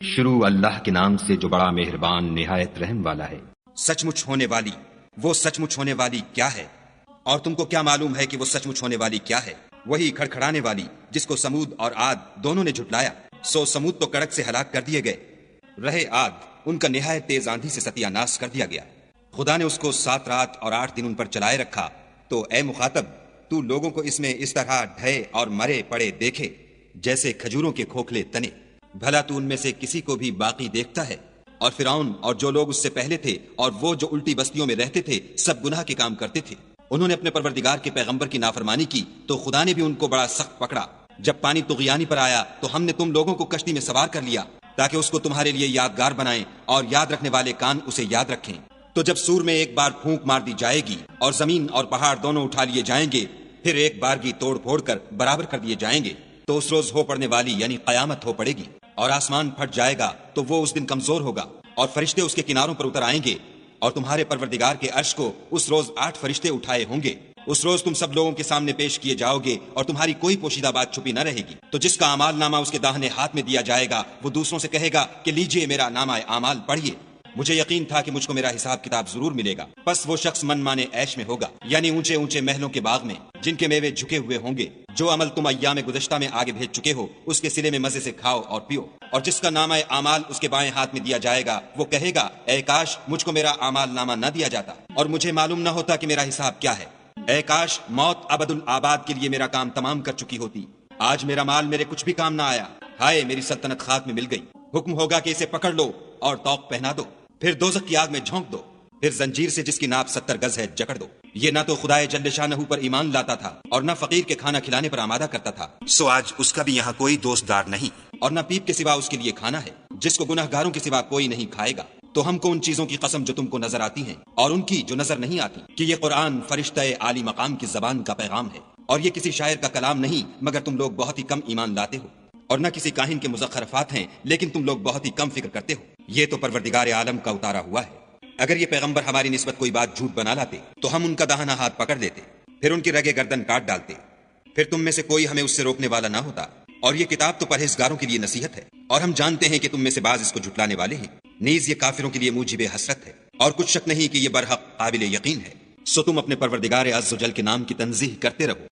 شروع اللہ کے نام سے جو بڑا مہربان نہایت رحم والا ہے۔ سچ مچ ہونے والی، وہ سچ مچ ہونے والی کیا ہے؟ اور تم کو کیا معلوم ہے کہ وہ سچ مچ ہونے والی کیا ہے؟ وہی کھڑکھڑانے والی جس کو سمود اور عاد دونوں نے جھٹلایا۔ سو سمود تو کڑک سے ہلاک کر دیے گئے، رہے عاد ان کا نہایت تیز آندھی سے ستیہ ناش کر دیا گیا۔ خدا نے اس کو 7 رات اور 8 دن ان پر چلائے رکھا۔ تو اے مخاطب، تو لوگوں کو اس میں اس طرح ڈھے اور مرے پڑے دیکھے جیسے کھجوروں کے کھوکھلے تنے۔ بھلا تو ان میں سے کسی کو بھی باقی دیکھتا ہے؟ اور فرعون اور جو لوگ اس سے پہلے تھے اور وہ جو الٹی بستیوں میں رہتے تھے سب گناہ کے کام کرتے تھے۔ انہوں نے اپنے پروردگار کے پیغمبر کی نافرمانی کی تو خدا نے بھی ان کو بڑا سخت پکڑا۔ جب پانی طغیانی پر آیا تو ہم نے تم لوگوں کو کشتی میں سوار کر لیا تاکہ اس کو تمہارے لیے یادگار بنائیں اور یاد رکھنے والے کان اسے یاد رکھیں۔ تو جب سور میں ایک بار پھونک مار دی جائے گی اور زمین اور پہاڑ دونوں اٹھا لیے جائیں گے، پھر ایک بارگی توڑ پھوڑ کر برابر کر دیے جائیں گے، تو اس روز ہو پڑنے والی یعنی قیامت ہو پڑے گی، اور آسمان پھٹ جائے گا تو وہ اس دن کمزور ہوگا، اور فرشتے اس کے کناروں پر اتر آئیں گے، اور تمہارے پروردگار کے عرش کو اس روز 8 فرشتے اٹھائے ہوں گے۔ اس روز تم سب لوگوں کے سامنے پیش کیے جاؤ گے اور تمہاری کوئی پوشیدہ بات چھپی نہ رہے گی۔ تو جس کا اعمال نامہ اس کے داہنے ہاتھ میں دیا جائے گا وہ دوسروں سے کہے گا کہ لیجئے میرا نامہ اعمال پڑھیے، مجھے یقین تھا کہ مجھ کو میرا حساب کتاب ضرور ملے گا۔ پس وہ شخص من مانے عیش میں ہوگا، یعنی اونچے اونچے محلوں کے باغ میں جن کے میوے جھکے ہوئے ہوں گے۔ جو عمل تم ایام گزشتہ میں آگے بھیج چکے ہو اس کے صلے میں مزے سے کھاؤ اور پیو۔ اور جس کا نامہ اعمال اس کے بائیں ہاتھ میں دیا جائے گا وہ کہے گا اے کاش مجھ کو میرا اعمال نامہ نہ دیا جاتا اور مجھے معلوم نہ ہوتا کہ میرا حساب کیا ہے۔ اے کاش موت ابد الآباد کے لیے میرا کام تمام کر چکی ہوتی، آج میرا مال میرے کچھ بھی کام نہ آیا، ہائے میری سلطنت خاک میں مل گئی۔ حکم ہوگا کہ اسے پکڑ لو اور طوق پہنا دو، پھر دوزخ کی آگ میں جھونک دو، پھر زنجیر سے جس کی ناپ 70 گز ہے جکڑ دو۔ یہ نہ تو خدائے جل شانہ پر ایمان لاتا تھا اور نہ فقیر کے کھانا کھلانے پر آمادہ کرتا تھا، سو آج اس کا بھی یہاں کوئی دوست دار نہیں، اور نہ پیپ کے سوا اس کے لیے کھانا ہے جس کو گناہ گاروں کے سوا کوئی نہیں کھائے گا۔ تو ہم کو ان چیزوں کی قسم جو تم کو نظر آتی ہیں اور ان کی جو نظر نہیں آتی کہ یہ قرآن فرشتہ عالی مقام کی زبان کا پیغام ہے، اور یہ کسی شاعر کا کلام نہیں مگر تم لوگ بہت ہی کم ایمان لاتے ہو، اور نہ کسی کاہن کے مزخرفات ہیں لیکن تم لوگ بہت ہی کم فکر کرتے ہو۔ یہ تو پروردگار عالم کا اتارا ہوا ہے۔ اگر یہ پیغمبر ہماری نسبت کوئی بات جھوٹ بنا لاتے تو ہم ان کا داہنا ہاتھ پکڑ لیتے، پھر ان کی رگے گردن کاٹ ڈالتے، پھر تم میں سے کوئی ہمیں اس سے روکنے والا نہ ہوتا۔ اور یہ کتاب تو پرہیزگاروں کے لیے نصیحت ہے، اور ہم جانتے ہیں کہ تم میں سے بعض اس کو جھٹلانے والے ہیں، نیز یہ کافروں کے لیے موجب حسرت ہے، اور کچھ شک نہیں کہ یہ برحق قابل یقین ہے۔ سو تم اپنے پروردگار عز و جل کے نام کی تنزیہ کرتے رہو۔